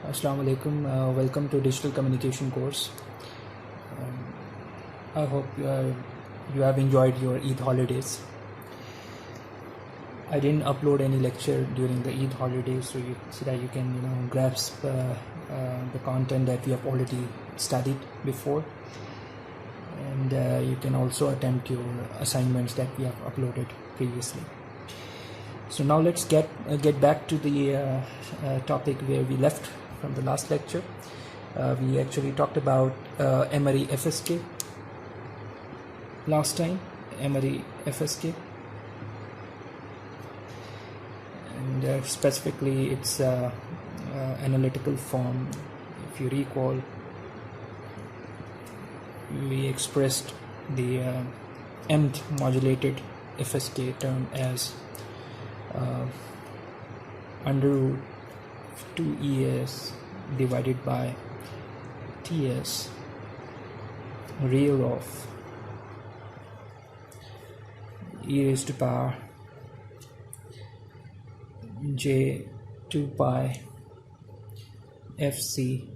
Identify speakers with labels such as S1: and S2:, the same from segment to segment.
S1: Assalamu alaikum. Welcome to digital communication course. I hope you have enjoyed your Eid holidays. I didn't upload any lecture during the Eid holidays, so that you can grasp the content that we have already studied before, and you can also attempt your assignments that we have uploaded previously. So now let's get back to the topic where we left from the last lecture. We actually talked about Emery FSK last time, Emery FSK, and specifically its analytical form. If you recall, we expressed the mth modulated FSK term as under root 2ES divided by TS real of e raised to power j 2 pi FC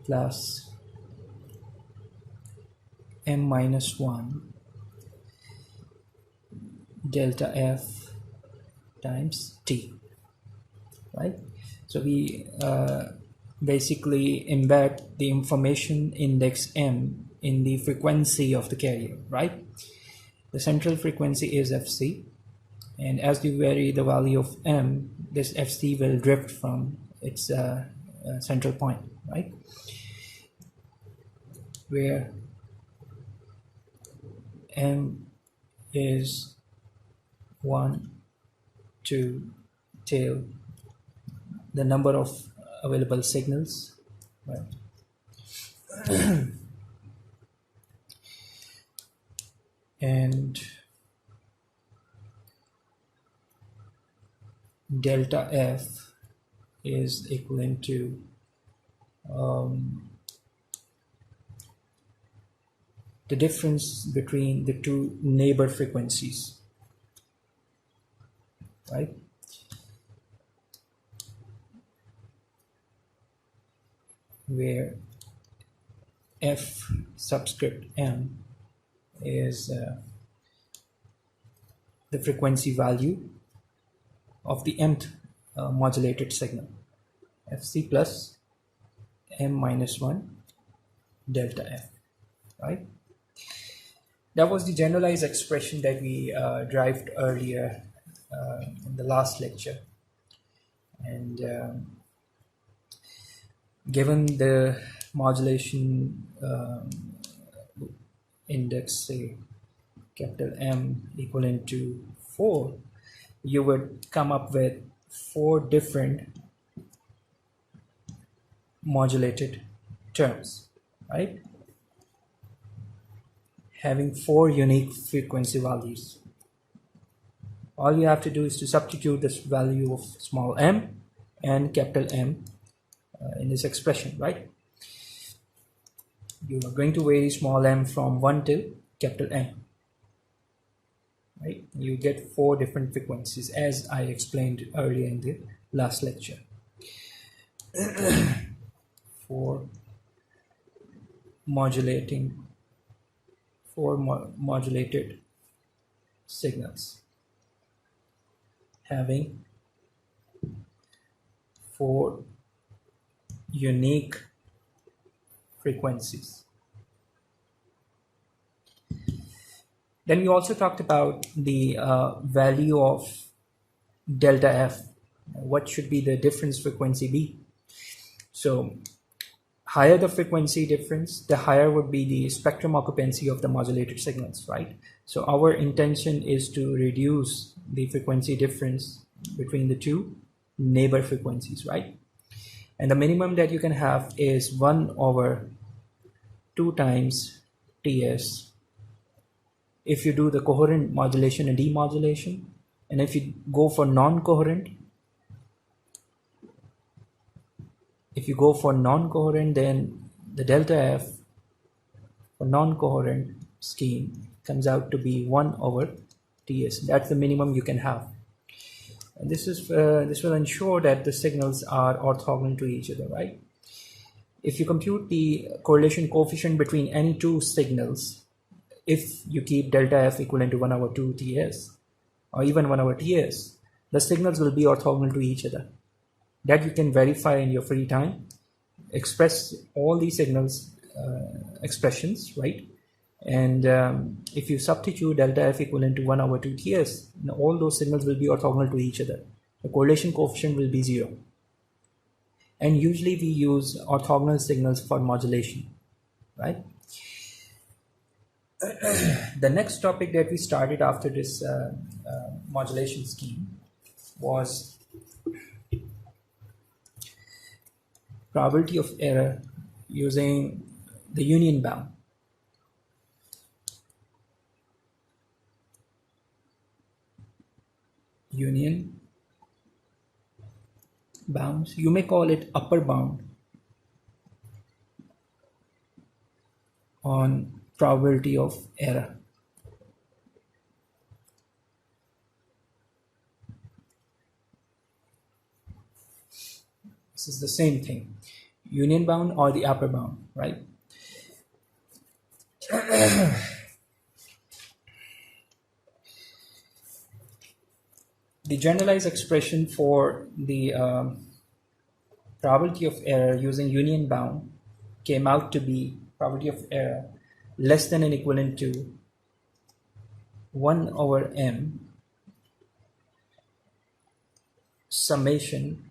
S1: plus m minus 1 delta F times T, right? So we basically embed the information index M in the frequency of the carrier, right? The central frequency is FC, and as you vary the value of M, this FC will drift from its central point, right? Where M is 1, 2 till the number of available signals, right? And delta F is equivalent to the difference between the two neighbor frequencies, right? Where F subscript M is the frequency value of the mth modulated signal, FC plus M minus 1 delta F, right? That was the generalized expression that we derived earlier in the last lecture, and given the modulation index, say capital M equivalent to 4, you would come up with 4 different modulated terms, right? Having 4 unique frequency values. All you have to do is to substitute this value of small m and capital M in this expression, right? You are going to vary small m from 1 till capital M, right? You get 4 different frequencies, as I explained earlier in the last lecture. 4 modulated signals having 4 unique frequencies. Then we also talked about the value of delta F. What should be the difference frequency be? So higher the frequency difference, the higher would be the spectrum occupancy of the modulated signals, right? So our intention is to reduce the frequency difference between the two neighbor frequencies, right? And the minimum that you can have is 1 over 2 times TS if you do the coherent modulation and demodulation. And if you go for non-coherent, then the delta F for non-coherent scheme comes out to be 1 over TS. That's the minimum you can have. And this will ensure that the signals are orthogonal to each other, right? If you compute the correlation coefficient between any two signals, if you keep delta f equivalent to 1/2 Ts or even 1/Ts, the signals will be orthogonal to each other. That you can verify in your free time. Express all these signals expressions, right? And if you substitute delta f equivalent to 1/2 Ts, all those signals will be orthogonal to each other. The correlation coefficient will be 0. And usually we use orthogonal signals for modulation, right? The next topic that we started after this modulation scheme was probability of error using the union bound. Union bounds, you may call it upper bound on probability of error. This is the same thing, union bound or the upper bound, right? The generalized expression for the probability of error using union bound came out to be probability of error less than and equivalent to 1/m summation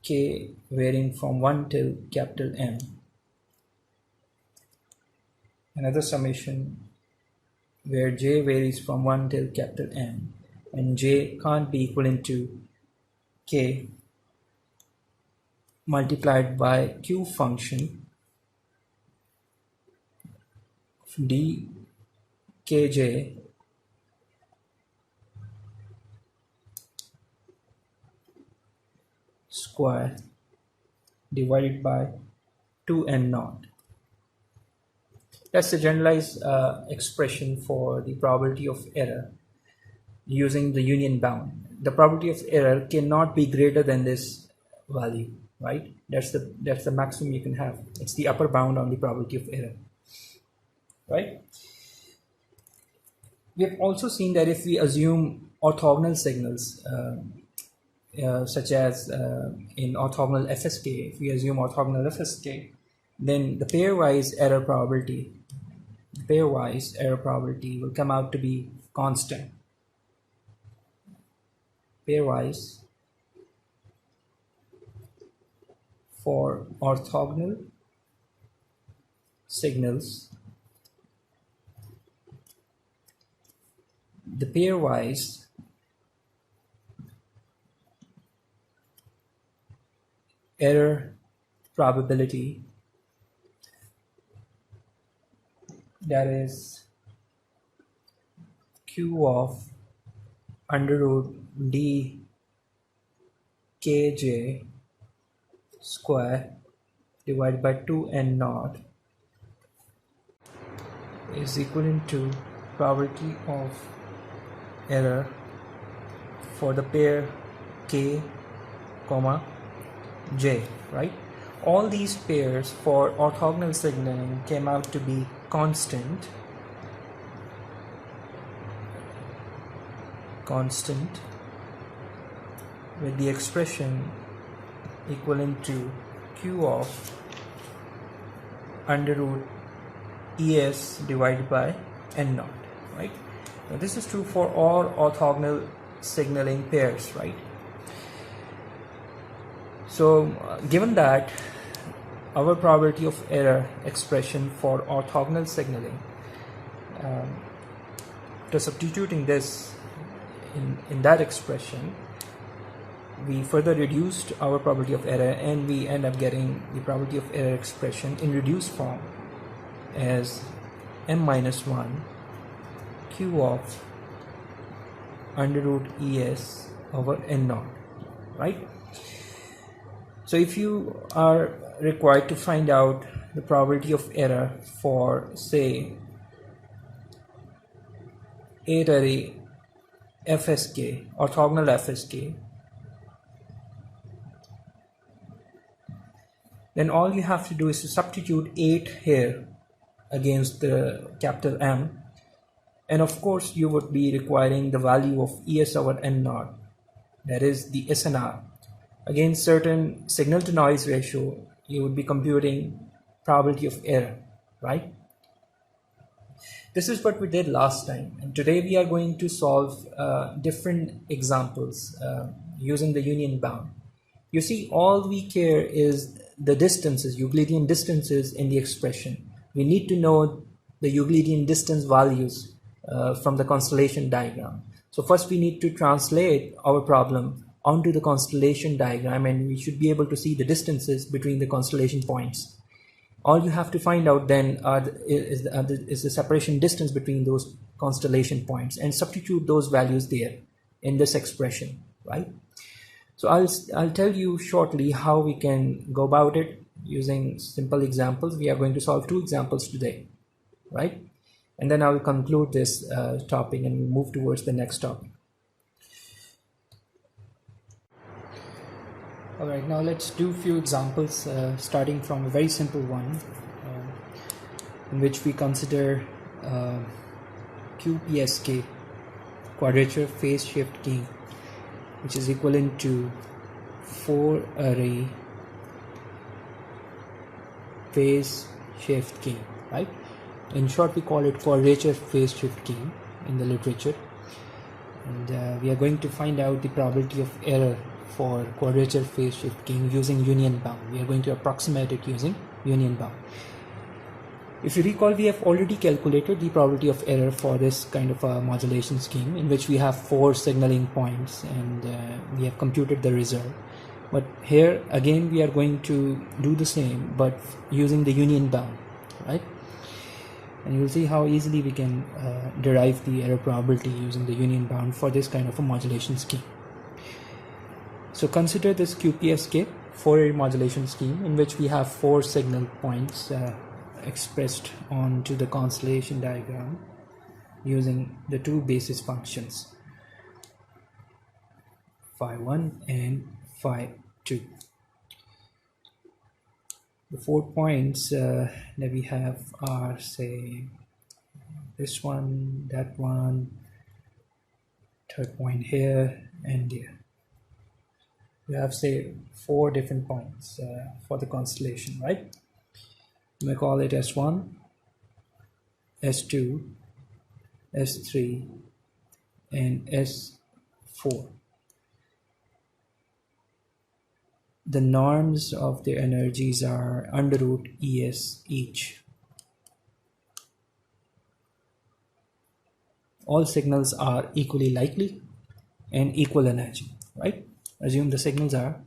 S1: k varying from 1 till capital M. Another summation where j varies from 1 till capital M, and j can't be equivalent to k multiplied by q function d kj square divided by 2n naught. That's the generalized expression for the probability of error using the union bound. The probability of error cannot be greater than this value, right? That's the maximum you can have. It's the upper bound on the probability of error, right? We have also seen that if we assume orthogonal signals, such as in orthogonal FSK, if we assume orthogonal FSK, then the pairwise error probability will come out to be constant. Pairwise for orthogonal signals, the pairwise error probability, that is q of under root d kj square divided by 2n naught, is equivalent to probability of error for the pair k comma j, right? All these pairs for orthogonal signaling came out to be constant with the expression equivalent to q of under root es divided by n naught, right? Now this is true for all orthogonal signaling pairs, right? So given that our probability of error expression for orthogonal signaling, to substituting this in that expression, we further reduced our probability of error, and we end up getting the probability of error expression in reduced form as m-1 q of under root es over n naught, right? So if you are required to find out the probability of error for, say, 8 array FSK, orthogonal FSK, then all you have to do is to substitute 8 here against the capital M, and of course you would be requiring the value of ES over N naught, that is the SNR. Against certain signal to noise ratio, you would be computing probability of error, right? This is what we did last time, and today we are going to solve different examples using the union bound. You see, all we care is the distances, Euclidean distances in the expression. We need to know the Euclidean distance values from the constellation diagram. So first we need to translate our problem onto the constellation diagram, and we should be able to see the distances between the constellation points. All you have to find out then is the separation distance between those constellation points, and substitute those values there in this expression, right? So I'll tell you shortly how we can go about it using simple examples. We are going to solve 2 examples today, right? And then I will conclude this topic and we'll move towards the next topic. All right, now let's do a few examples starting from a very simple one in which we consider QPSK, quadrature phase shift gain, which is equivalent to 4 array phase shift gain, right? In short, we call it quadrature phase shift gain in the literature, and we are going to find out the probability of error for quadrature phase shift gain using union bound. We are going to approximate it using union bound. If you recall, we have already calculated the probability of error for this kind of a modulation scheme in which we have 4 signaling points, and we have computed the result. But here again we are going to do the same but using the union bound, right? And you'll see how easily we can derive the error probability using the union bound for this kind of a modulation scheme. So consider this QPSK Fourier modulation scheme in which we have 4 signal points expressed onto the constellation diagram using the 2 basis functions phi1 and phi2. The 4 points that we have are, say, this one, that one, 3rd point here, and there. We have, say, 4 different points for the constellation, right? You may call it S1, S2, S3, and S4. The norms of their energies are under root ES each. All signals are equally likely and equal energy, right? Assume the signals are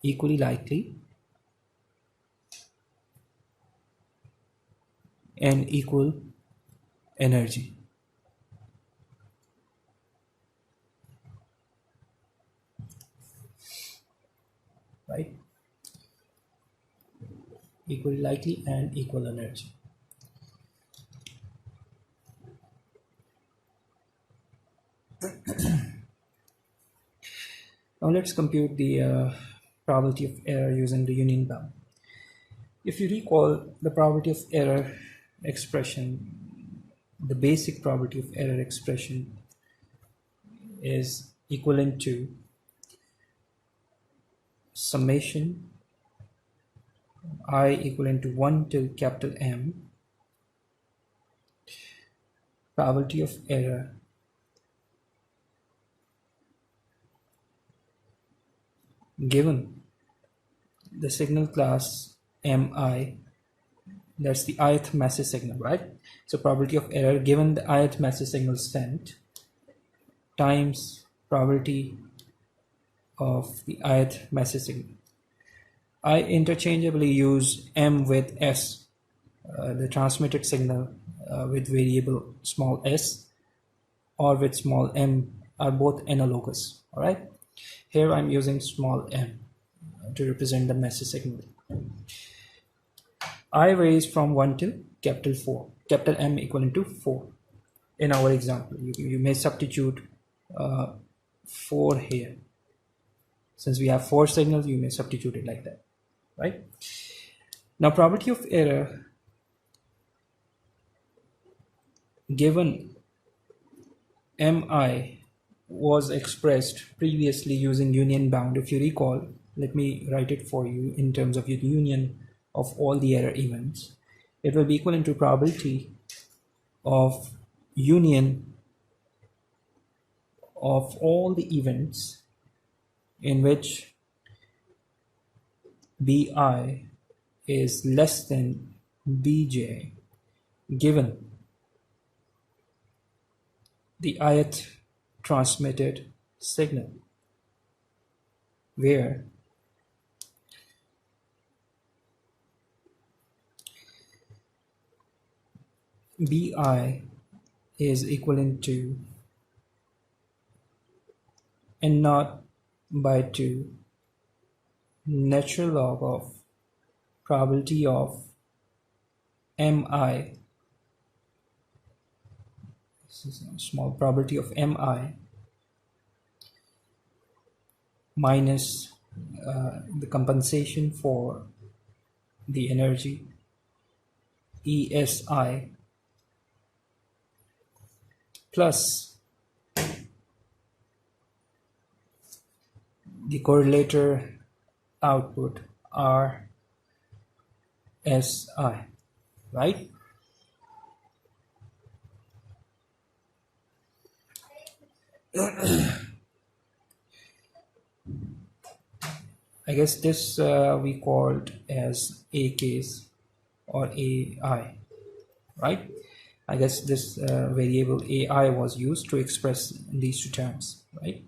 S1: equally likely and equal energy. Right? Equally likely and equal energy. Now let's compute the probability of error using the union bound. If you recall, the probability of error expression, the basic probability of error expression is equivalent to summation I equivalent to 1 till capital M probability of error given the signal class Mi, that's the ith message signal, right? So probability of error given the ith message signal sent times probability of the ith message signal. I interchangeably use M with S, the transmitted signal with variable small s or with small m are both analogous, all right? Here I'm using small m to represent the message signal. I raise from 1 to capital M equivalent to 4 in our example. You may substitute 4 here. Since we have 4 signals, you may substitute it like that, right? Now, probability of error given mi was expressed previously using union bound. If you recall, let me write it for you in terms of the union of all the error events. It will be equivalent to probability of union of all the events in which bi is less than bj given the ith transmitted signal, where bi is equivalent to n naught by 2 natural log of probability of mi, this is a small probability of mi, minus the compensation for the energy ESI plus the correlator output RSI, right? I guess this we called as A case or AI, right? I guess this variable AI was used to express these two terms, right?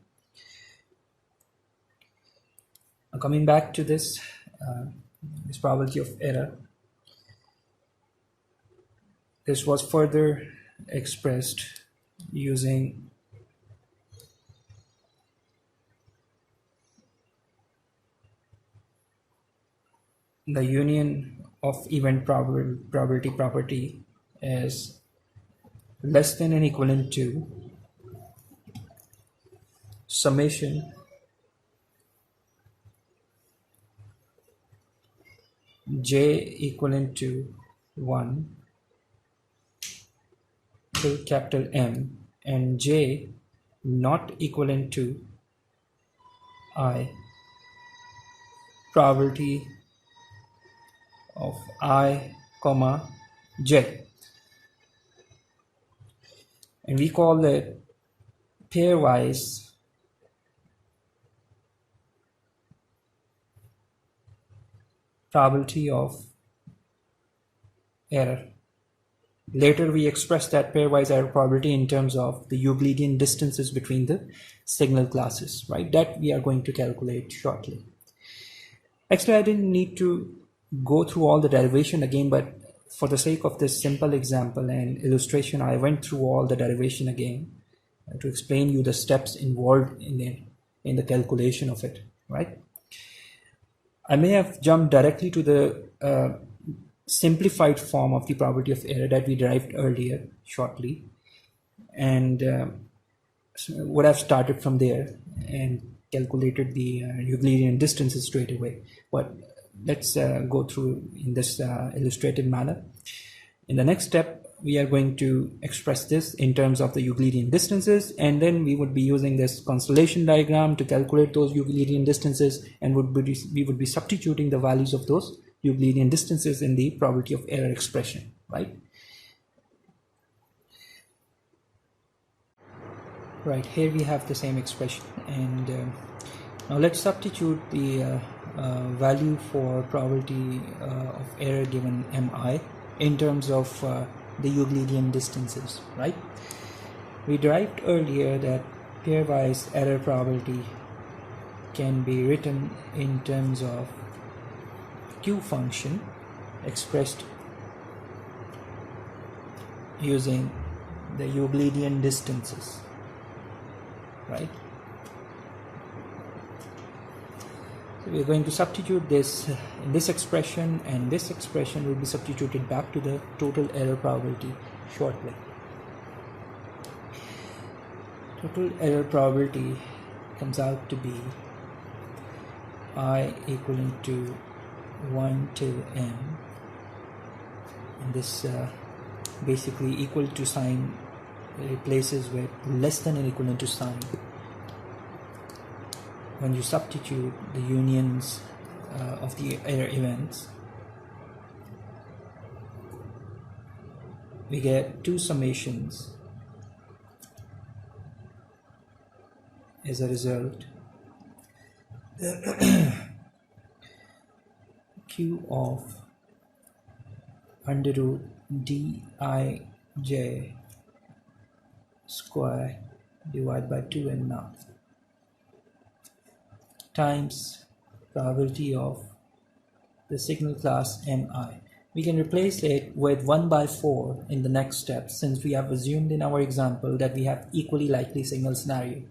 S1: Now coming back to this, this probability of error, this was further expressed using the union of event probability property as less than and equivalent to summation j equivalent to 1 till capital M and j not equivalent to I probability of I comma j, and we call it pairwise probability of error. Later we express that pairwise error probability in terms of the Euclidean distances between the signal classes, right? That we are going to calculate shortly. Actually, I didn't need to go through all the derivation again, but for the sake of this simple example and illustration, I went through all the derivation again to explain you the steps involved in the calculation of it, right? I may have jumped directly to the simplified form of the probability of error that we derived earlier shortly, and would have started from there and calculated the Euclidean distances straight away. But let's go through in this illustrative manner. In the next step, we are going to express this in terms of the Euclidean distances, and then we would be using this constellation diagram to calculate those Euclidean distances, and we would be substituting the values of those Euclidean distances in the probability of error expression, right? Right, here we have the same expression, and now let's substitute the value for probability of error given mi in terms of the Euclidean distances, right? We derived earlier that pairwise error probability can be written in terms of Q function expressed using the Euclidean distances, right? So we're going to substitute this in this expression, and this expression will be substituted back to the total error probability shortly. Total error probability comes out to be I equivalent to 1 till m, and this basically equal to sign replaces with less than or equivalent to sign when you substitute the unions of the error events. We get two summations as a result. Q of under root dij square divided by 2n now times probability of the signal class mi. We can replace it with 1 by 4 in the next step, since we have assumed in our example that we have equally likely signal scenario.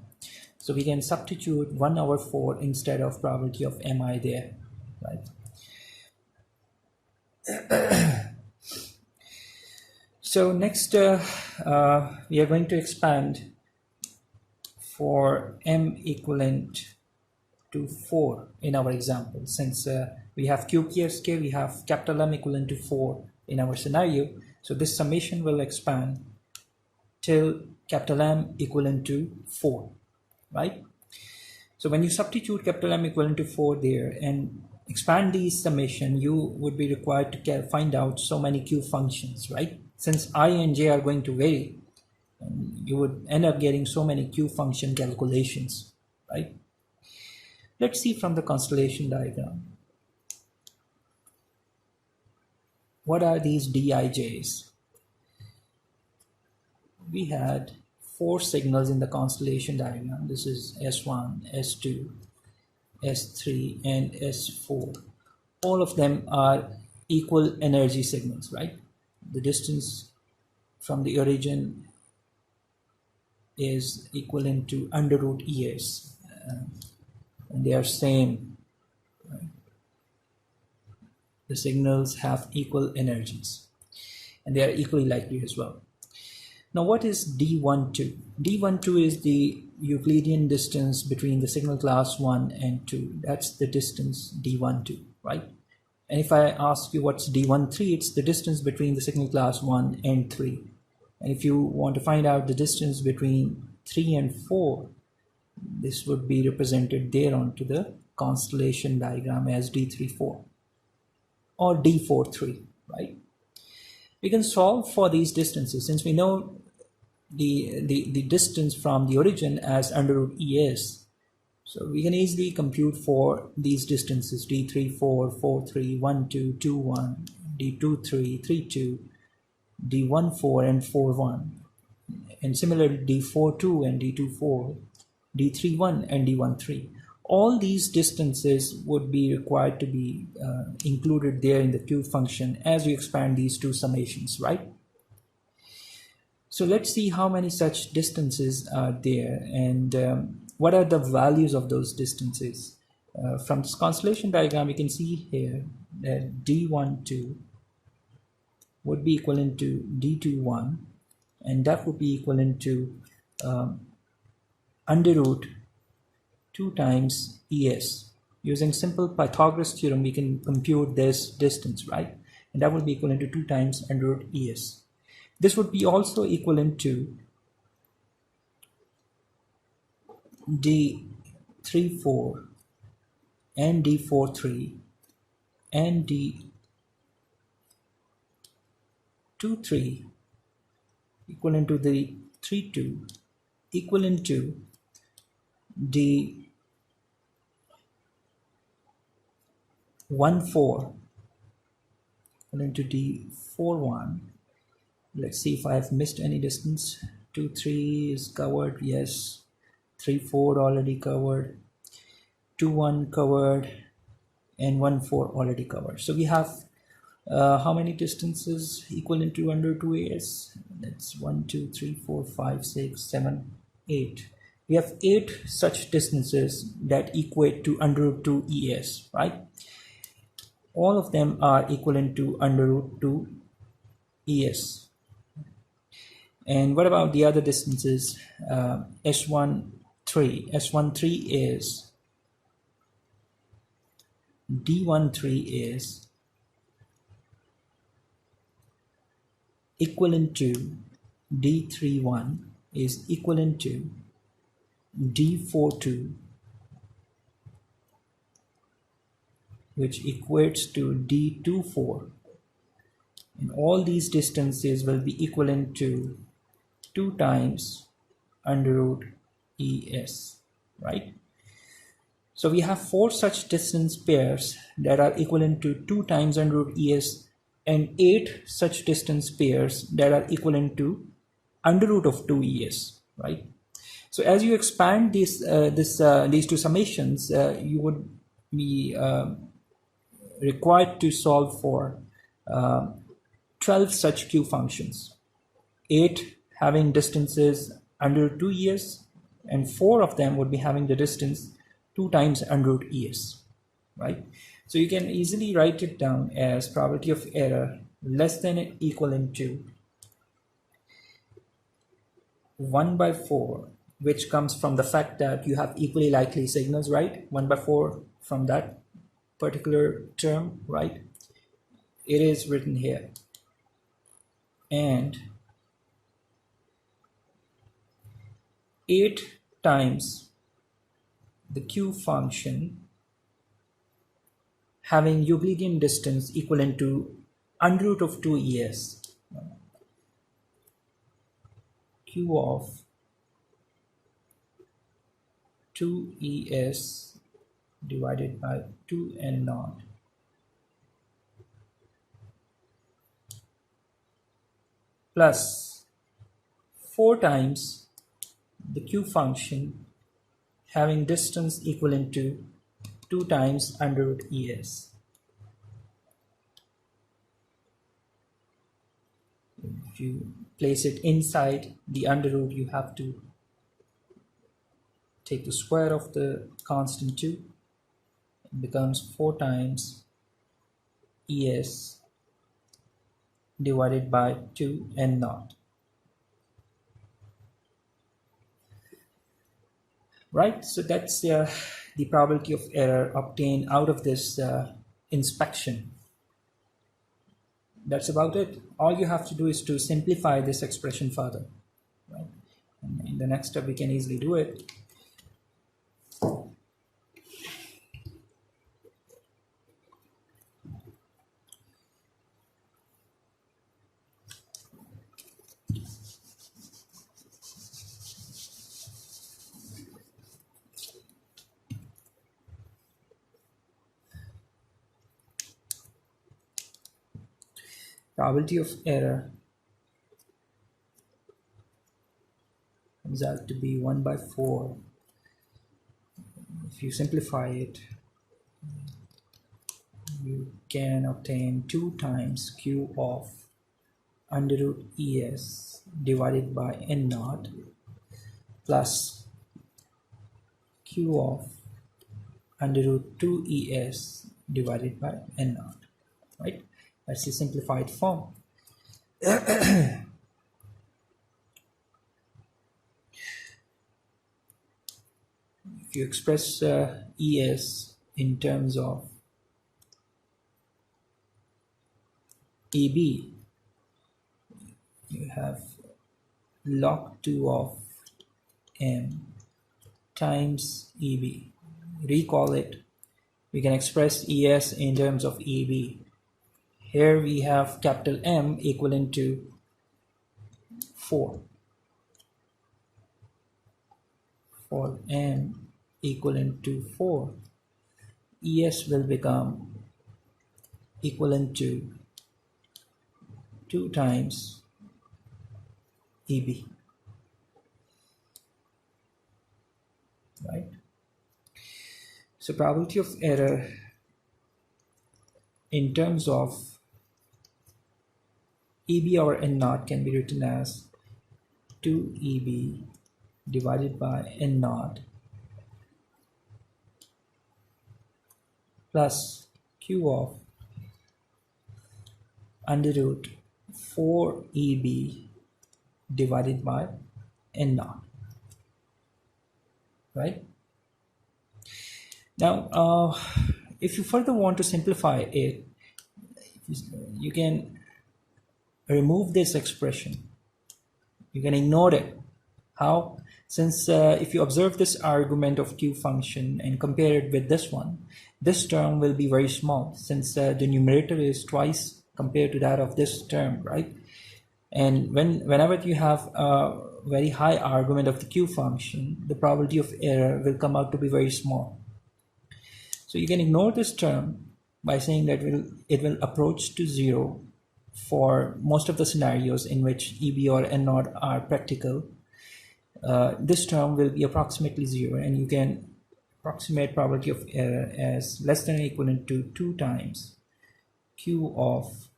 S1: So we can substitute 1 over 4 instead of probability of mi there, right? So next we are going to expand for m equivalent to 4 in our example. Since we have QPSK, we have capital M equivalent to 4 in our scenario. So this summation will expand till capital M equivalent to 4, right? So when you substitute capital M equivalent to 4 there and expand these summation, you would be required to find out so many Q functions, right? Since I and J are going to vary, you would end up getting so many Q function calculations, right? Let's see from the constellation diagram. What are these DIJs? We had 4 signals in the constellation diagram. This is S1, S2, S3, and S4. All of them are equal energy signals, right? The distance from the origin is equivalent to under root ES. And they are same, right? The signals have equal energies and they are equally likely as well. Now what is D12? D12 is the Euclidean distance between the signal class 1 and 2. That's the distance D12, right? And if I ask you what's D13, it's the distance between the signal class 1 and 3. And if you want to find out the distance between 3 and 4, this would be represented there onto the constellation diagram as D34 or D43, right? We can solve for these distances since we know the distance from the origin as under root ES. So we can easily compute for these distances D34, 43, 12, 21, D23, 32, D14 and 41. And similarly D42 and D24, D31 and D13. All these distances would be required to be included there in the Q function as we expand these two summations, right? So let's see how many such distances are there and what are the values of those distances. From this constellation diagram, we can see here that D12 would be equivalent to D21, and that would be equivalent to under root 2 times ES. Using simple Pythagoras theorem, we can compute this distance, right? And that would be equivalent to 2 times under root ES. This would be also equivalent to D34 and D43 and D23 equivalent to the 32 equivalent to D14 equivalent to D41. Let's see if I have missed any distance. 2, 3 is covered, yes. 3, 4 already covered. 2, 1 covered, and 1, 4 already covered. So we have how many distances equivalent to under 2AS? That's 1, 2, 3, 4, 5, 6, 7, 8. We have 8 such distances that equate to under root 2 ES, right? All of them are equivalent to under root 2 ES. And what about the other distances? S13. S13 is D13 is equivalent to D31 is equivalent to D42, which equates to D24. And all these distances will be equivalent to 2 times under root ES, right? So we have 4 such distance pairs that are equivalent to 2 times under root ES and 8 such distance pairs that are equivalent to under root of 2 ES, right? So as you expand these two summations, you would be required to solve for 12 such Q functions, 8 having distances under 2 ES, and 4 of them would be having the distance 2 times under root ES, right? So you can easily write it down as probability of error less than or equivalent to 1 by 4, which comes from the fact that you have equally likely signals, right? 1 by 4 from that particular term, right? It is written here. And 8 times the Q function having Euclidean distance equivalent to under root of 2 ES. Q of 2 ES divided by 2 N naught plus 4 times the Q function having distance equivalent to 2 times under root ES. If you place it inside the under root, you have to take the square of the constant 2. It becomes 4 times ES divided by 2 N naught. Right, so that's the probability of error obtained out of this inspection. That's about it. All you have to do is to simplify this expression further. Right? And in the next step, we can easily do it. Probability of error comes out to be 1 by 4. If you simplify it, you can obtain 2 times Q of under root ES divided by N naught plus Q of under root 2 ES divided by N naught, right? That's the simplified form. If you express ES in terms of EB, you have log 2 of M times EB. Recall it. We can express ES in terms of EB. Here we have capital M equivalent to 4. For M equivalent to 4, ES will become equivalent to 2 times EB. Right? So probability of error in terms of EB over N naught can be written as 2 EB divided by N naught plus Q of under root 4 EB divided by n naught, right? Now, if you further want to simplify it, you can remove this expression. You can ignore it. How? Since if you observe this argument of q function and compare it with this one, this term will be very small, since the numerator is twice compared to that of this term, right? And whenever you have a very high argument of the q function, the probability of error will come out to be very small. So you can ignore this term by saying that it will approach to 0 for most of the scenarios in which EB or N naught are practical. This term will be approximately 0, and you can approximate probability of error as less than or equivalent to 2 times q of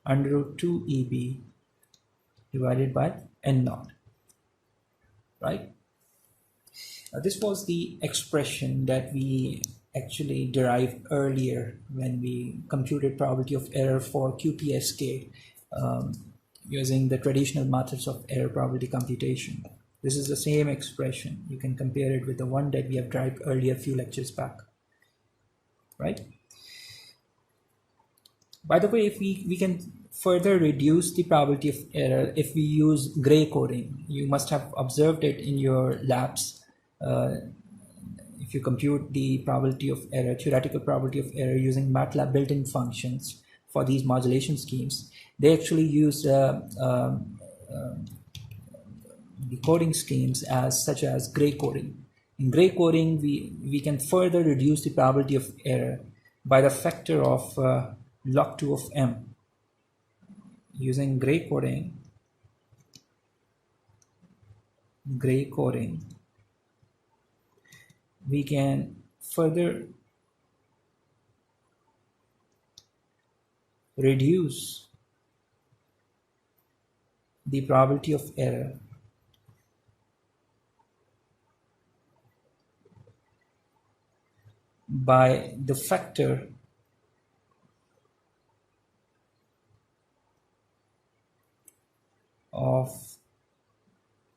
S1: under root 2 EB divided by N naught, right? This was the expression that we actually derived earlier when we computed probability of error for QPSK using the traditional methods of error probability computation. This is the same expression. You can compare it with the one that we have derived earlier a few lectures back, right? By the way, if we can further reduce the probability of error if we use gray coding. You must have observed it in your labs. If you compute the probability of error, theoretical probability of error using MATLAB built-in functions for these modulation schemes, they actually use the coding schemes such as gray coding. In gray coding, we can further reduce the probability of error by the factor of log 2 of m. Using gray coding, we can further reduce the probability of error by the factor of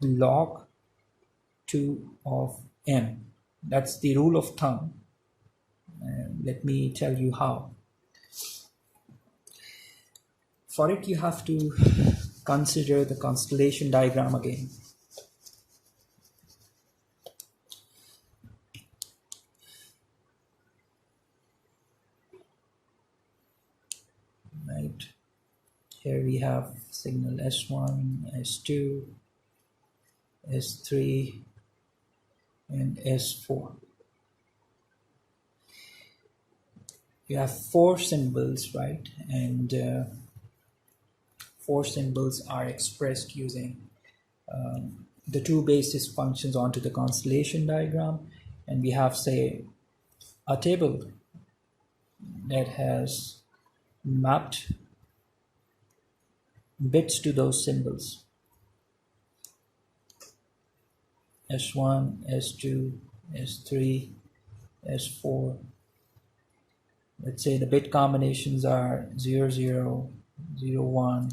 S1: log 2 of m. That's the rule of thumb. Let me tell you how. For it, you have to consider the constellation diagram again. Right. Here we have signal S1, S2, S3, and S4. You have 4 symbols, right? And 4 symbols are expressed using the 2 basis functions onto the constellation diagram. And we have, say, a table that has mapped bits to those symbols. S1, S2, S3, S4. Let's say the bit combinations are 00, 01,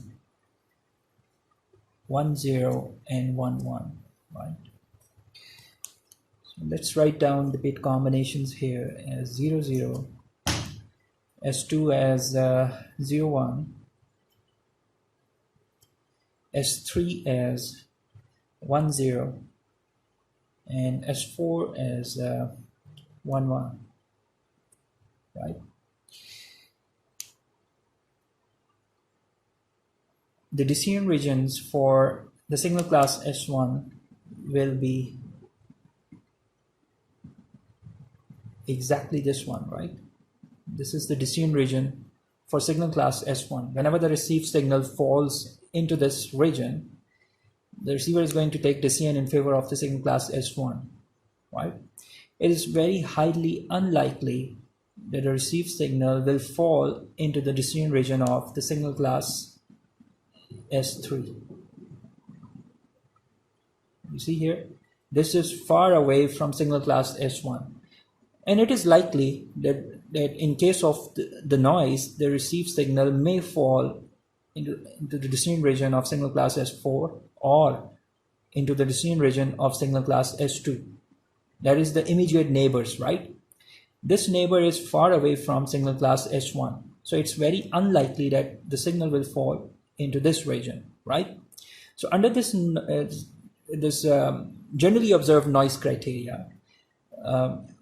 S1: 10, and 11, right? So let's write down the bit combinations here as 00, S2 as 01, S3 as 10, and S4 as 11, right? The decision regions for the signal class S1 will be exactly this one, right? This is the decision region for signal class S1. Whenever the received signal falls into this region, the receiver is going to take decision in favor of the signal class S1, right? It is very highly unlikely that the received signal will fall into the decision region of the signal class S3. You see here, this is far away from signal class S1. And it is likely that in case of the noise, the received signal may fall into the decision region of signal class S4 or into the decision region of signal class S2. That is the immediate neighbors, right? This neighbor is far away from signal class S1. So it's very unlikely that the signal will fall into this region, right? So under this generally observed noise criteria,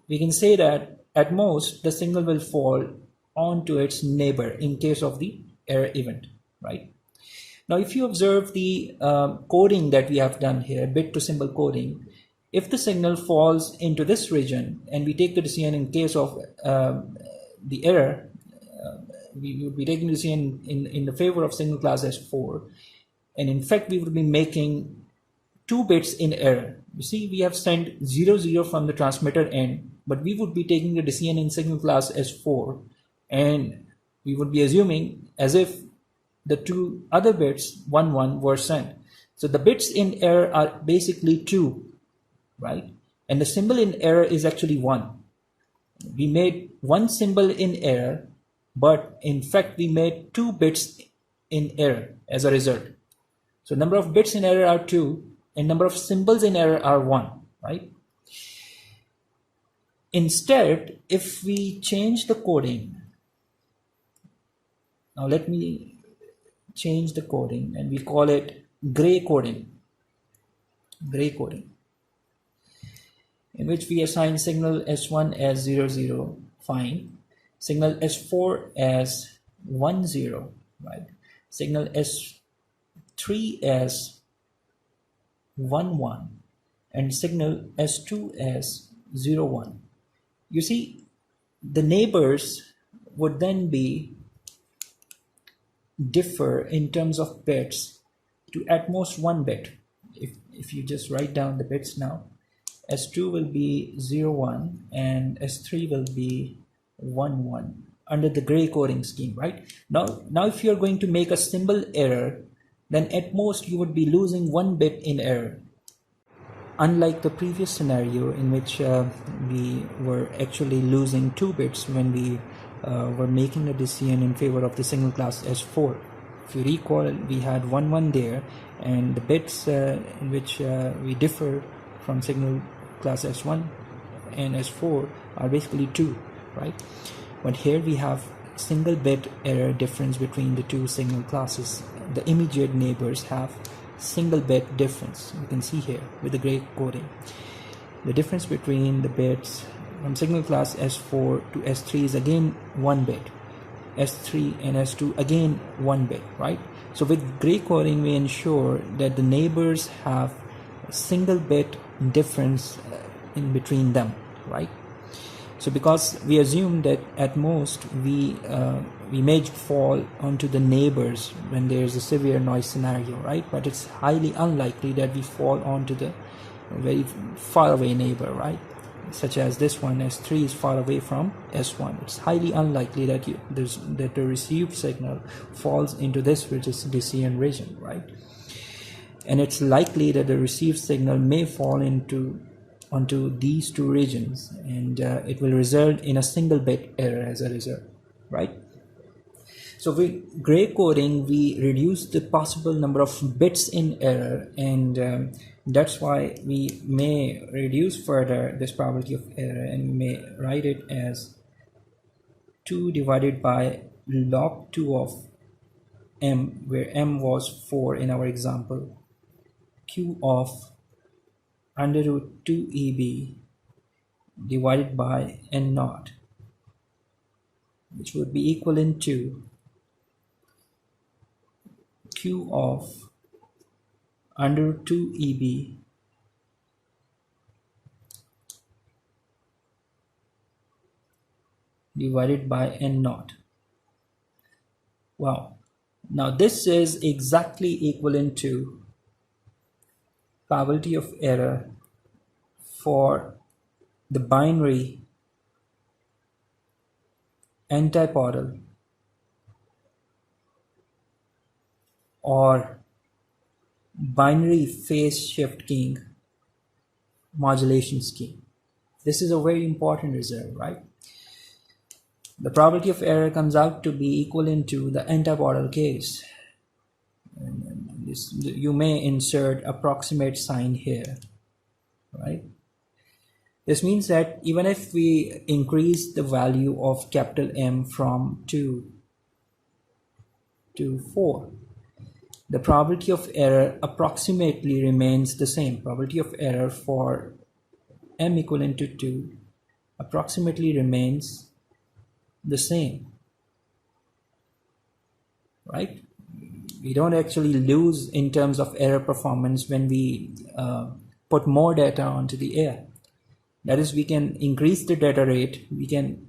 S1: we can say that at most the signal will fall onto its neighbor in case of the error event, right? Now, if you observe the coding that we have done here, bit to symbol coding, if the signal falls into this region and we take the decision in case of the error, we would be taking the decision in the favor of signal class S4, and in fact we would be making 2 bits in error. You see, we have sent 00 from the transmitter end, but we would be taking the decision in signal class S4, and we would be assuming as if the 2 other bits 1 1 were sent. So the bits in error are basically 2, right? And the symbol in error is actually 1. We made 1 symbol in error, but in fact we made 2 bits in error as a result. So number of bits in error are 2 and number of symbols in error are 1, right? Instead, if we change the coding, now let me change the coding and we call it gray coding, in which we assign signal S1 as 00, fine, signal S4 as 10, right, signal S3 as 11, and signal S2 as 01. You see, the neighbors would then be differ in terms of bits to at most 1 bit. If you just write down the bits now, S2 will be 01 and S3 will be 11 under the gray coding scheme, right? Now if you're going to make a symbol error, then at most you would be losing 1 bit in error. Unlike the previous scenario in which we were actually losing 2 bits when we were making a decision in favor of the signal class S4. If you recall, we had 1 1 there, and the bits in which we differ from signal class S1 and S4 are basically 2, right? But here we have single bit error difference between the 2 signal classes. The immediate neighbors have single bit difference. You can see here with the gray coding. The difference between the bits from signal class S4 to S3 is again 1 bit. S3 and S2 again 1 bit, right? So with gray coding we ensure that the neighbors have a single bit difference in between them, right? So because we assume that at most we may fall onto the neighbors when there's a severe noise scenario, right? But it's highly unlikely that we fall onto the very far away neighbor, right? Such as this one, S3 is far away from S1. It's highly unlikely that the received signal falls into this decision region, right? And it's likely that the received signal may fall onto these 2 regions, and it will result in a single bit error as a result, right? So with gray coding we reduce the possible number of bits in error, and that's why we may reduce further this probability of error, and we may write it as 2 divided by log 2 of m, where m was 4 in our example, q of under root 2 EB divided by n naught, which would be equivalent to q of under root 2 EB divided by n naught. Wow. Now this is exactly equivalent to probability of error for the binary antipodal or binary phase shift keying modulation scheme. This is a very important result, right? The probability of error comes out to be equivalent to the antipodal case. And this, you may insert approximate sign here, right? This means that even if we increase the value of capital M from 2 to 4, the probability of error approximately remains the same. Probability of error for M equivalent to 2 approximately remains the same, right? We don't actually lose in terms of error performance when we put more data onto the air. That is, we can increase the data rate. We can,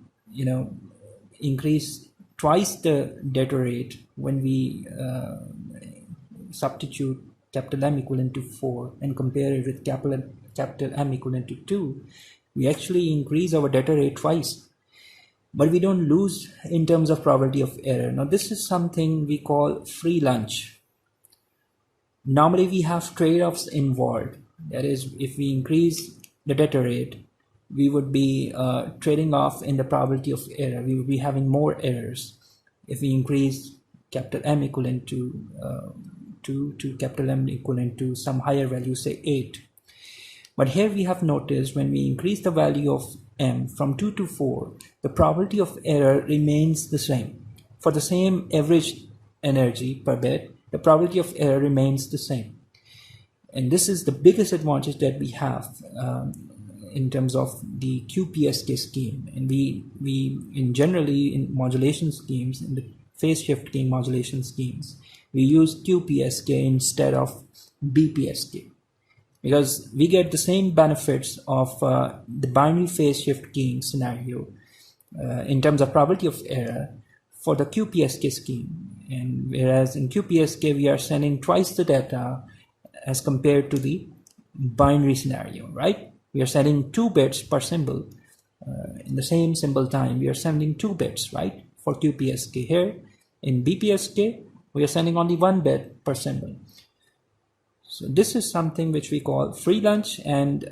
S1: increase twice the data rate when we substitute capital M equivalent to 4 and compare it with capital M equivalent to 2. We actually increase our data rate twice, but we don't lose in terms of probability of error. Now, this is something we call free lunch. Normally, we have trade-offs involved. That is, if we increase the data rate, we would be trading off in the probability of error. We would be having more errors if we increase capital M equivalent to capital M equivalent to some higher value, say 8. But here we have noticed when we increase the value of M from 2 to 4, the probability of error remains the same. For the same average energy per bit, the probability of error remains the same. And this is the biggest advantage that we have in terms of the QPSK scheme. And we generally in modulation schemes, in the phase shift gain modulation schemes, we use QPSK instead of BPSK, because we get the same benefits of the binary phase shift gain scenario in terms of probability of error for the QPSK scheme. And whereas in QPSK we are sending twice the data as compared to the binary scenario, right? We are sending 2 bits per symbol. In the same symbol time, we are sending 2 bits, right? For QPSK. Here in BPSK, we are sending only 1 bit per symbol. So this is something which we call free lunch, and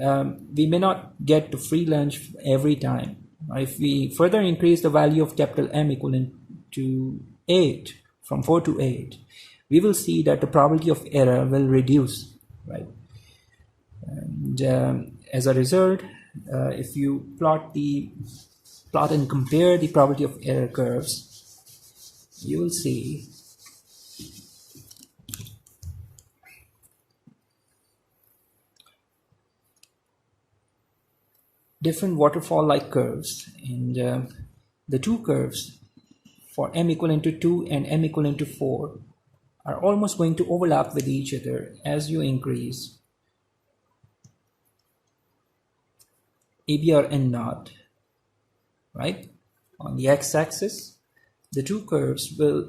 S1: we may not get to free lunch every time. If we further increase the value of capital M equivalent to 8, from 4 to 8, we will see that the probability of error will reduce, right? And as a result, if you plot and compare the probability of error curves, you will see different waterfall-like curves, and the two curves for M equivalent to 2 and M equivalent to 4 are almost going to overlap with each other as you increase ABR N naught, right? On the x-axis, the two curves will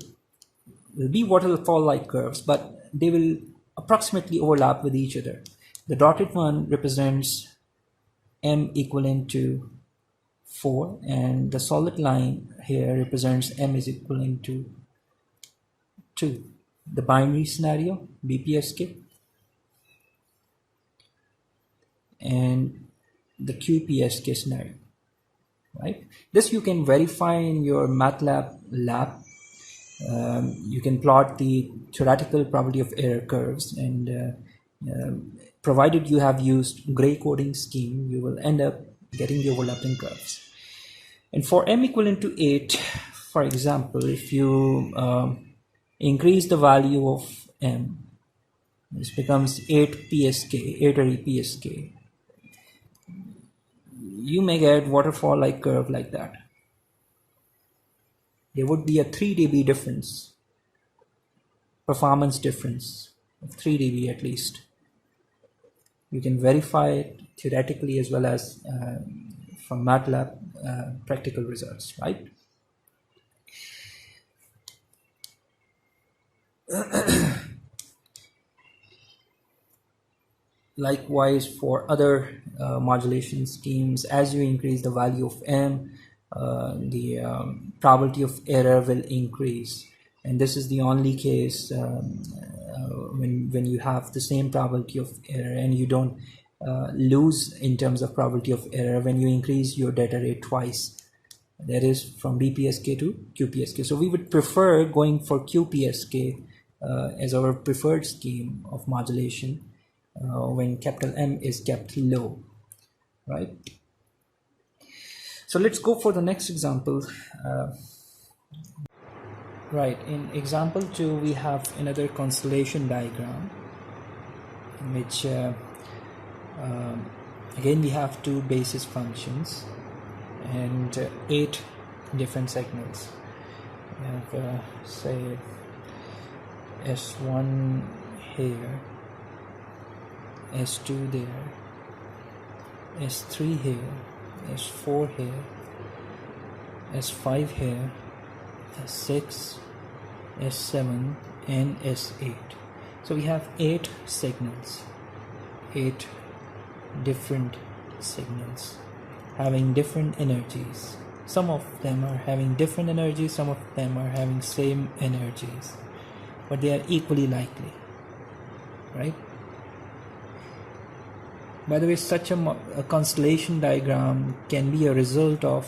S1: be waterfall-like curves, but they will approximately overlap with each other. The dotted one represents M equivalent to 4, and the solid line here represents M is equivalent to 2. The binary scenario, BPSK, and the QPSK scenario, right? This you can verify in your MATLAB lab. You can plot the theoretical probability of error curves, and provided you have used gray coding scheme, you will end up getting the overlapping curves. And for M equivalent to 8, for example, if you increase the value of M, this becomes 8 PSK, 8 PSK. You may get waterfall-like curve like that. There would be a 3 dB difference, performance difference of 3 dB at least. You can verify it theoretically as well as from MATLAB practical results, right? Likewise, for other modulation schemes, as you increase the value of M, the probability of error will increase. And this is the only case when you have the same probability of error and you don't lose in terms of probability of error when you increase your data rate twice. That is from BPSK to QPSK. So we would prefer going for QPSK as our preferred scheme of modulation when capital M is kept low, right? So let's go for the next example. Right, in example 2 we have another constellation diagram in which again we have two basis functions and 8 different signals. We have say S1 here, S2 there, S3 here, S4 here, S5 here, S6, S7 and S8. So we have 8 signals, 8 different signals having different energies. Some of them are having different energies, some of them are having same energies, but they are equally likely, right? By the way, such a constellation diagram can be a result of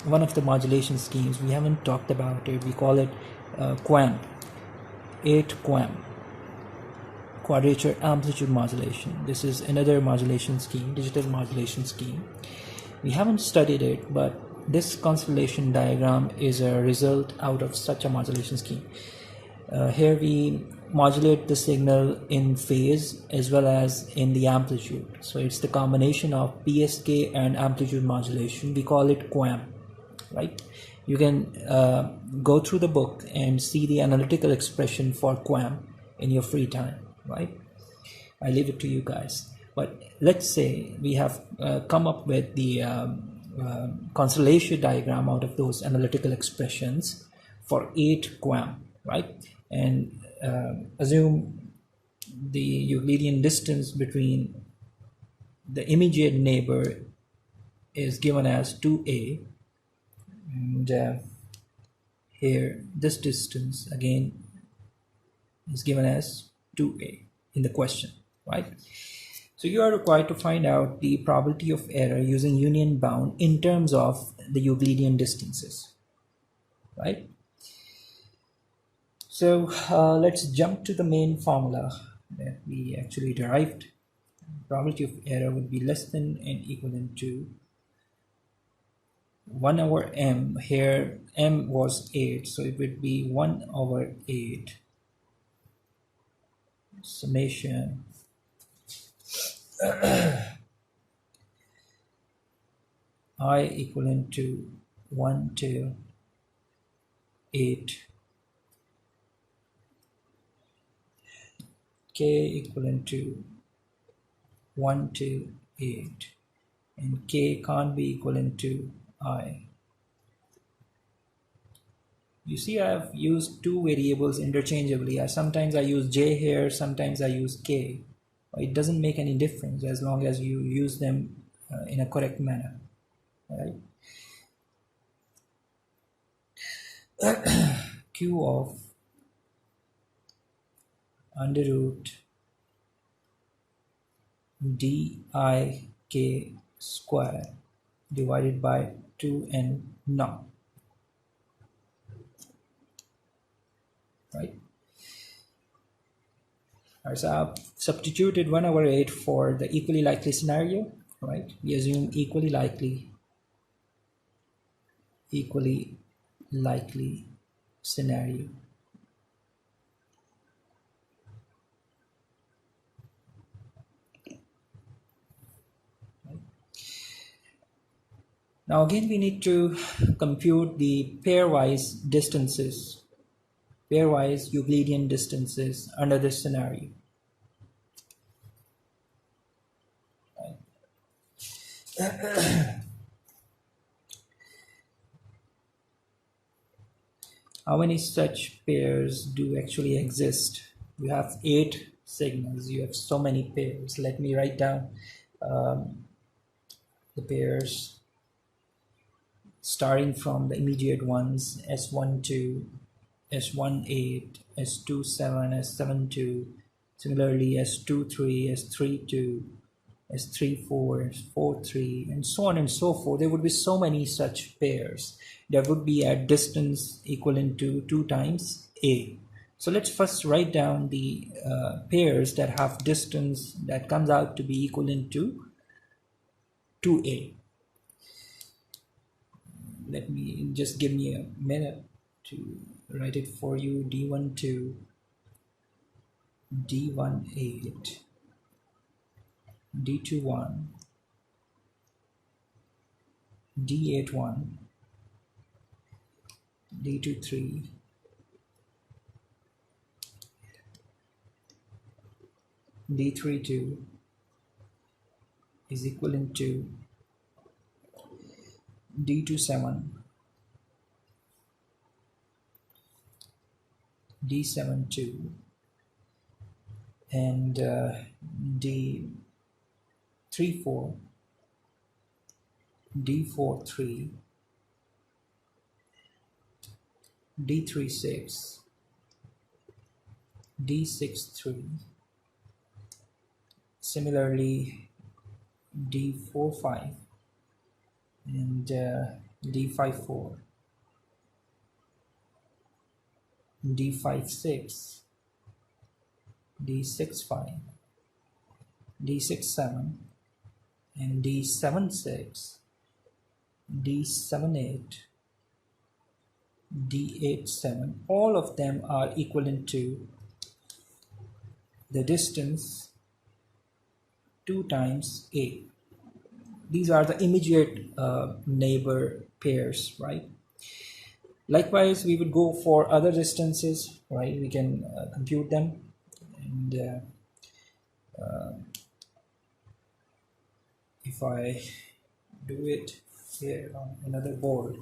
S1: one of the modulation schemes. We haven't talked about it. We call it QAM, 8 QAM, quadrature amplitude modulation. This is another modulation scheme, digital modulation scheme. We haven't studied it, but this constellation diagram is a result out of such a modulation scheme. Here we modulate the signal in phase as well as in the amplitude. So it's the combination of PSK and amplitude modulation. We call it QAM, right? You can go through the book and see the analytical expression for QAM in your free time, right? I leave it to you guys. But let's say we have come up with the constellation diagram out of those analytical expressions for 8 QAM, right? And assume the Euclidean distance between the immediate neighbor is given as 2a, and here this distance again is given as 2a in the question, right? So you are required to find out the probability of error using union bound in terms of the Euclidean distances, right? So let's jump to the main formula that we actually derived. Probability of error would be less than and equivalent to 1 over m. Here m was 8, so it would be 1 over 8 summation I equivalent to 1 to 8, k equivalent to 1 to 8, and k can't be equivalent to I. You see, I have used two variables interchangeably. Sometimes I use j here, sometimes I use k. It doesn't make any difference as long as you use them in a correct manner, right? Q of under root dik square divided by 2n naught, right? Alright, so I've substituted 1 over 8 for the equally likely scenario, right? We assume equally likely scenario. Now again we need to compute the pairwise distances, pairwise Euclidean distances under this scenario. How many such pairs do actually exist? You have 8 signals, you have so many pairs. Let me write down the pairs starting from the immediate ones: S12, S18, S27, S72, similarly S23, S32, S34, S43, and so on and so forth. There would be so many such pairs. There would be a distance equivalent to 2 times A. So let's first write down the pairs that have distance that comes out to be equivalent to 2a. Let me just give me a minute to write it for you. D12, D18, D21, D81, D23, D32 is equivalent to D27, D72, and D34, D43, D36, D63, similarly D45 and D54, D56, D65, D67, and D76, D78, D87. All of them are equivalent to the distance 2 times a. These are the immediate neighbor pairs, right? Likewise, we would go for other distances, right? We can compute them, and if I do it here on another board,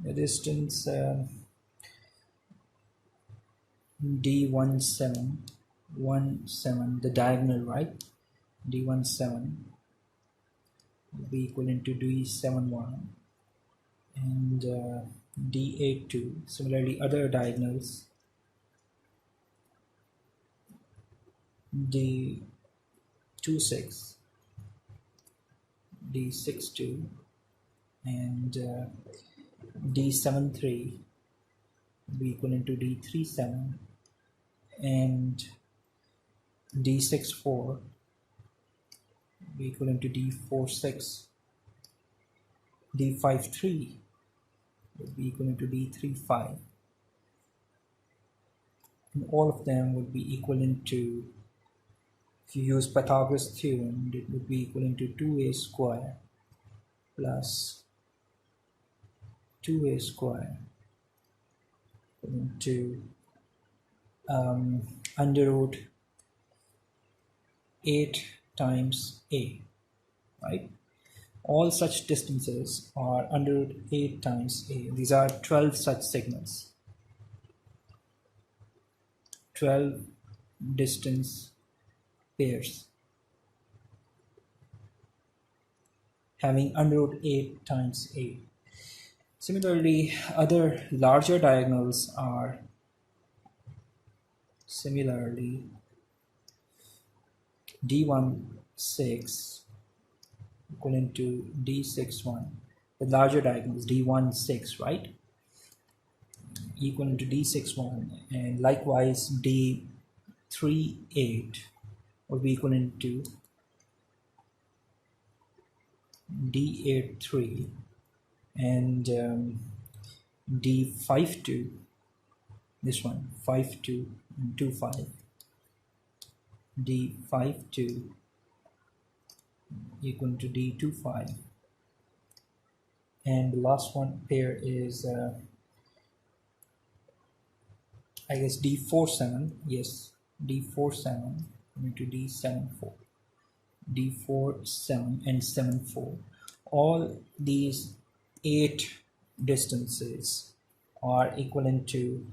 S1: the distance D17, the diagonal, right? D17 will be equivalent to D71, and D82. Similarly, other diagonals, D26, D62, and D73 will be equivalent to D37, and D64 will be equivalent to D46, D53 will be equivalent to D35, and all of them would be equivalent to, if you use Pythagoras theorem, it would be equivalent to 2a square plus 2a square into under root 8 times a, right? All such distances are under root 8 times a. These are 12 such signals, 12 distance pairs having under root 8 times a. Similarly, other larger diagonals are similarly D16 equivalent to D61. The larger diagonal is D16, right? Equivalent to D61, and likewise D38 will be equivalent to D83, and D52, this one, 52 and 25, D52 equal to D25, and the last one pair is I guess D47, yes, D47 into D74, D47 and 74. All these 8 distances are equivalent to,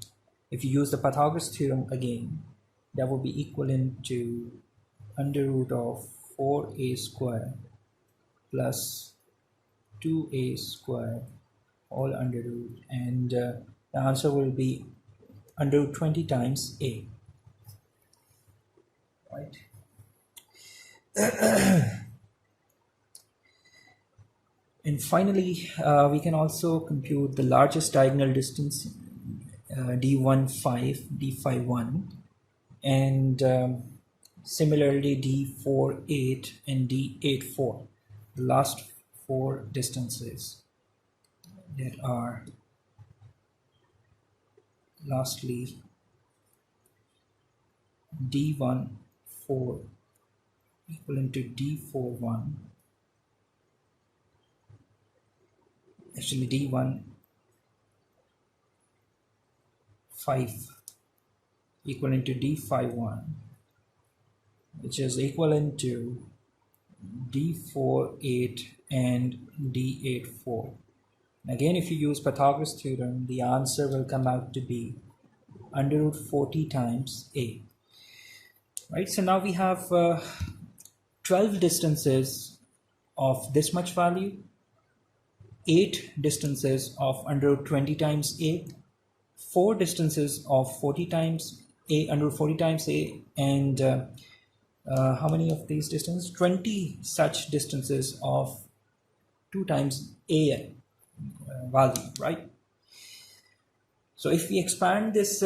S1: if you use the Pythagoras theorem again, that will be equivalent to under root of 4a square plus 2a square all under root, and the answer will be under root 20 times a, right? And finally, we can also compute the largest diagonal distance, d15, d51, and similarly d48 and d84, the last four distances that are lastly d14 equivalent to d41, actually d15 equivalent to d51, which is equivalent to d48 and d84. Again, if you use Pythagoras theorem, the answer will come out to be under root 40 times a. Right, so now we have 12 distances of this much value, 8 distances of under root 20 times a, 4 distances of 40 times a, under root 40 times a, and how many of these distances? 20 such distances of 2 times a value, right? So if we expand this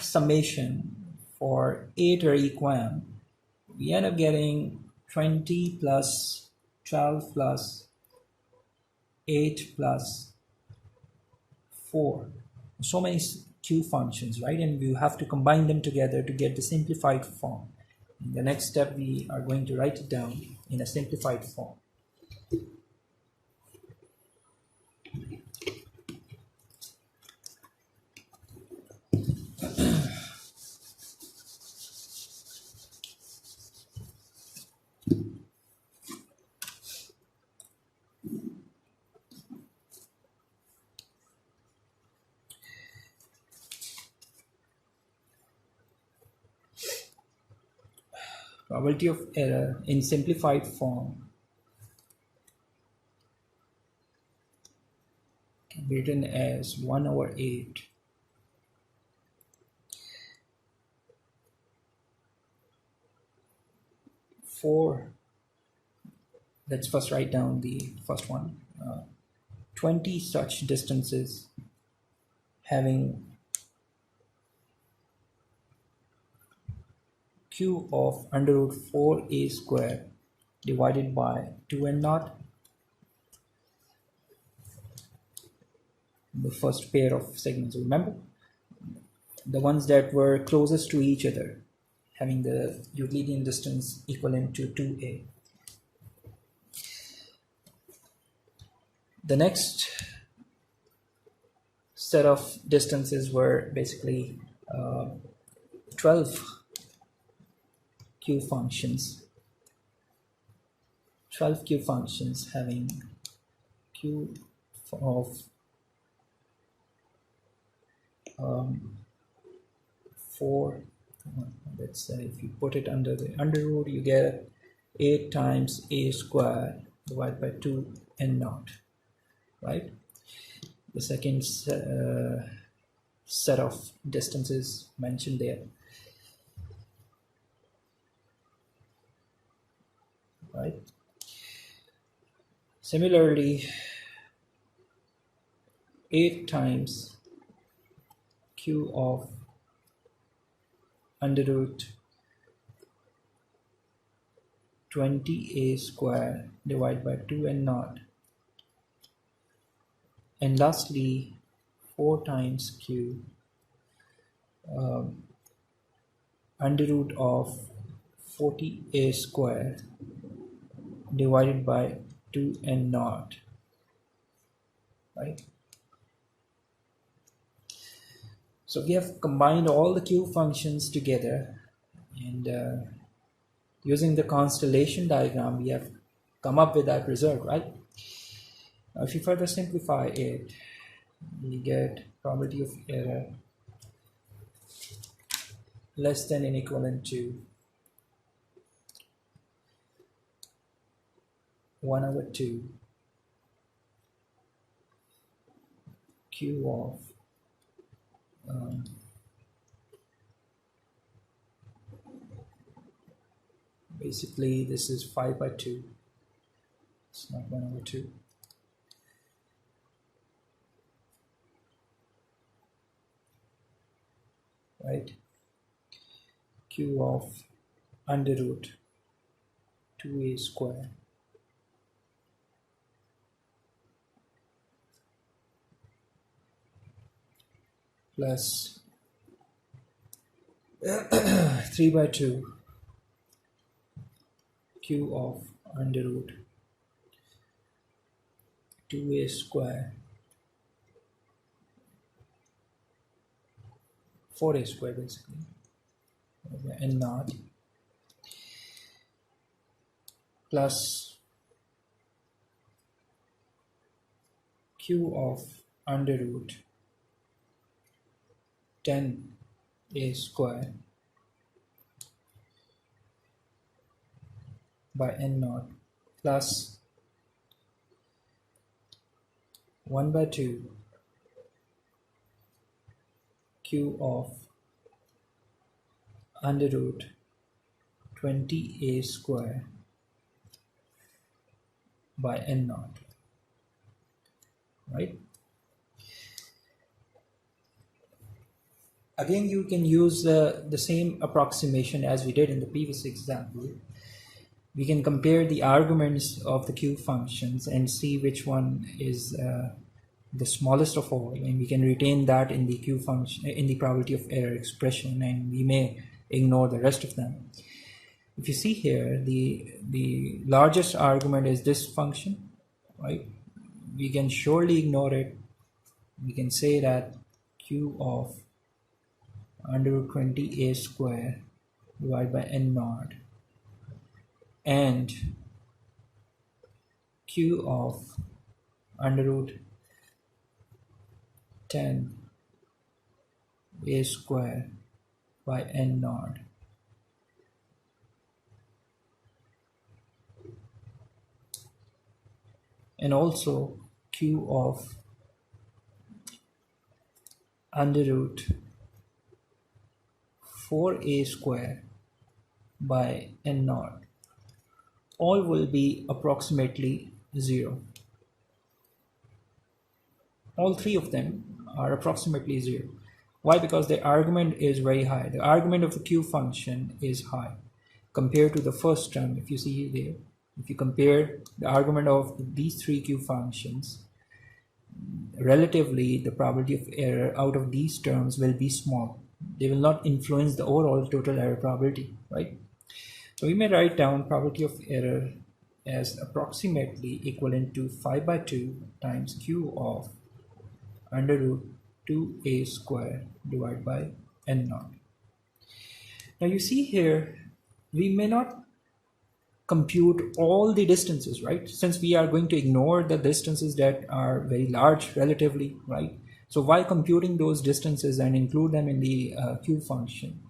S1: summation for a ternary equation, we end up getting 20 plus 12 plus 8 plus 4. So many Q functions, right? And you have to combine them together to get the simplified form. In the next step, we are going to write it down in a simplified form. Probability of error in simplified form can be written as 1 over 8 4. Let's first write down the first one. 20 such distances having q of under root 4a square divided by 2n naught, the first pair of segments. Remember, the ones that were closest to each other, having the Euclidean distance equivalent to 2a. The next set of distances were basically 12 Q functions. 12 Q functions having Q of 4. Let's say if you put it under the under root, you get 8 times a square divided by 2 n naught, right? The second set of distances mentioned there, right? Similarly, 8 times q of under root 20a square divided by 2n naught, and lastly 4 times q under root of 40a square divided by 2n naught, right? So we have combined all the Q functions together, and using the constellation diagram, we have come up with that result, right? Now, if you further simplify it, you get probability of error less than and equivalent to 1 over 2 q of basically this is 5 by 2. It's not 1 over 2. Right? Q of under root 2a square plus 3 by 2 q of under root 2a square 4a square basically n naught plus q of under root 10a square by n naught plus 1 by 2 q of under root 20a square by n naught, right? Again, you can use the same approximation as we did in the previous example. We can compare the arguments of the Q functions and see which one is the smallest of all, and we can retain that in the Q function, in the probability of error expression, and we may ignore the rest of them. If you see here, the largest argument is this function, right? We can surely ignore it. We can say that Q of under root 20a square divided by n naught and Q of under root 10 a square by n naught and also Q of under root 4a square by n naught all will be approximately 0. All three of them are approximately 0. Why? Because the argument is very high. The argument of the Q function is high compared to the first term. If you see there, if you compare the argument of these three Q functions, relatively the probability of error out of these terms will be small. They will not influence the overall total error probability, right? So we may write down probability of error as approximately equivalent to 5 by 2 times Q of under root 2a square divided by n naught. Now you see here, we may not compute all the distances, right? Since we are going to ignore the distances that are very large relatively, right? So why computing those distances and include them in the Q function?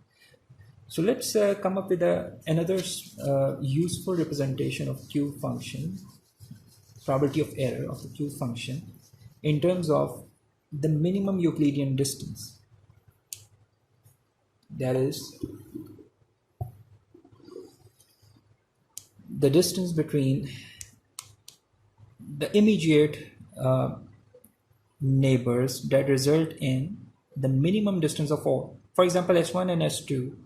S1: So let's come up with another useful representation of Q function, probability of error of the Q function, in terms of the minimum Euclidean distance. That is the distance between the immediate neighbors that result in the minimum distance of all. For example, S1 and S2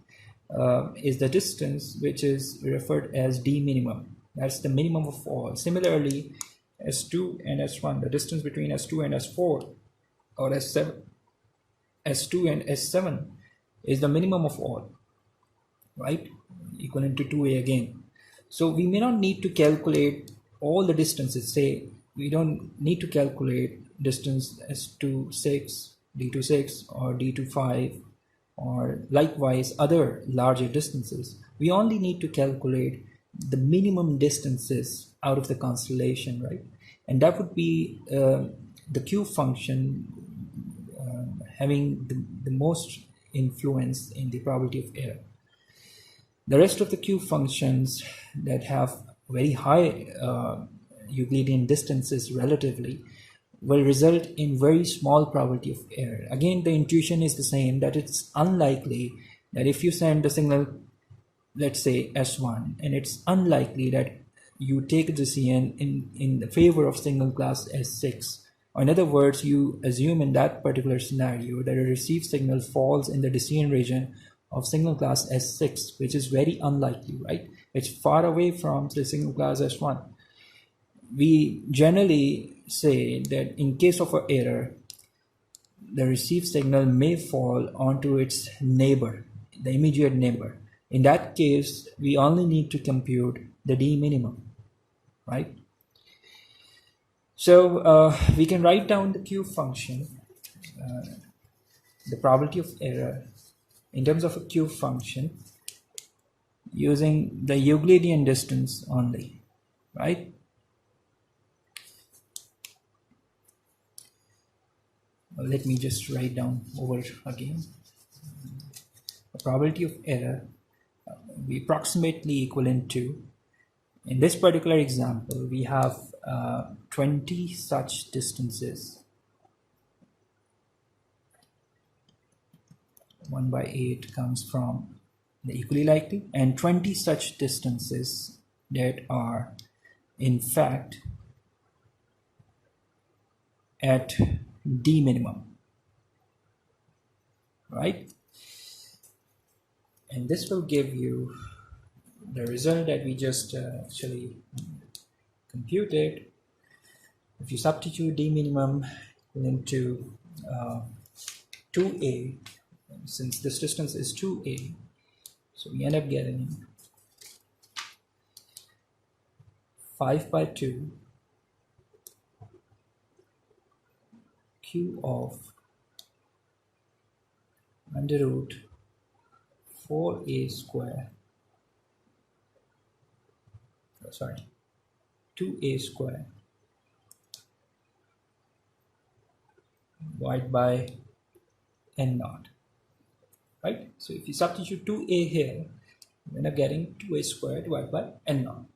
S1: is the distance which is referred as d minimum. That's the minimum of all. Similarly, S2 and S1, the distance between S2 and S4 or S7, S2 and S7 is the minimum of all, right? Equivalent to 2a again. So we may not need to calculate all the distances. Say we don't need to calculate distance S2 6, D2 6 or D2 5 or likewise other larger distances. We only need to calculate the minimum distances out of the constellation, right? And that would be the Q function having the most influence in the probability of error. The rest of the Q functions that have very high Euclidean distances relatively, will result in very small probability of error. Again, the intuition is the same, that it's unlikely that if you send a signal, let's say S1, and it's unlikely that you take a decision in the favor of signal class S6. Or in other words, you assume in that particular scenario that a received signal falls in the decision region of signal class S6, which is very unlikely, right? It's far away from the signal class S1. We generally say that in case of an error, the received signal may fall onto its neighbor, the immediate neighbor. In that case, we only need to compute the D minimum, right? So we can write down the Q function, the probability of error in terms of a Q function using the Euclidean distance only, right? Well, let me just write down over again. The probability of error will be approximately equivalent to, in this particular example, we have 20 such distances. 1/8 comes from the equally likely, and 20 such distances that are in fact at D minimum, right? And this will give you the result that we just actually computed. If you substitute D minimum into 2a, since this distance is 2a, so we end up getting 5/2 Q of under root 4a square, sorry, 2a square divided by n naught, right? So if you substitute 2a here, you end up getting 2a squared divided by n naught.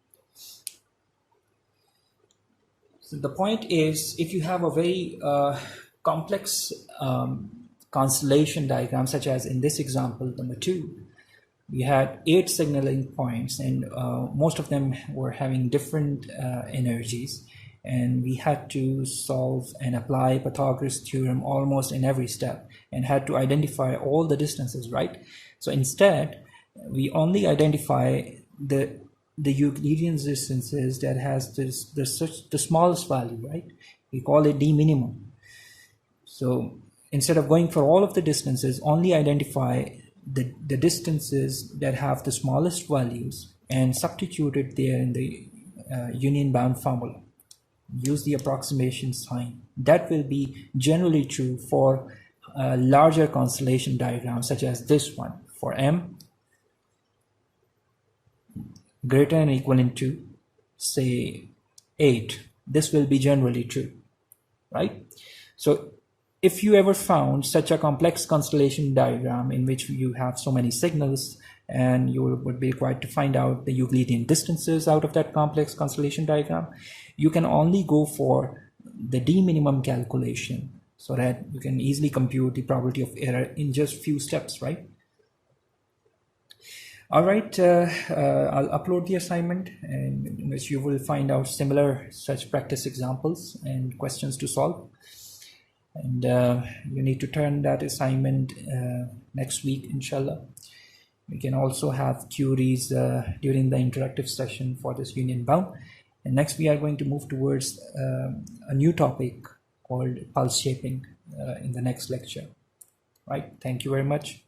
S1: So the point is, if you have a very complex constellation diagram, such as in this example number 2, we had 8 signaling points, and most of them were having different energies, and we had to solve and apply Pythagoras theorem almost in every step, and had to identify all the distances, right? So instead, we only identify the Euclidean distances that has the smallest value, right? We call it D minimum. So instead of going for all of the distances, only identify the distances that have the smallest values and substitute it there in the union bound formula. Use the approximation sign. That will be generally true for larger constellation diagrams, such as this one. For M greater than or equivalent to, say, 8, this will be generally true, right? So if you ever found such a complex constellation diagram in which you have so many signals, and you would be required to find out the Euclidean distances out of that complex constellation diagram, you can only go for the D minimum calculation, so that you can easily compute the probability of error in just few steps, right? All right, I'll upload the assignment, in which you will find out similar such practice examples and questions to solve. And you need to turn that assignment next week, inshallah. We can also have queries during the interactive session for this union bound. And next we are going to move towards a new topic called pulse shaping in the next lecture. Right? Thank you very much.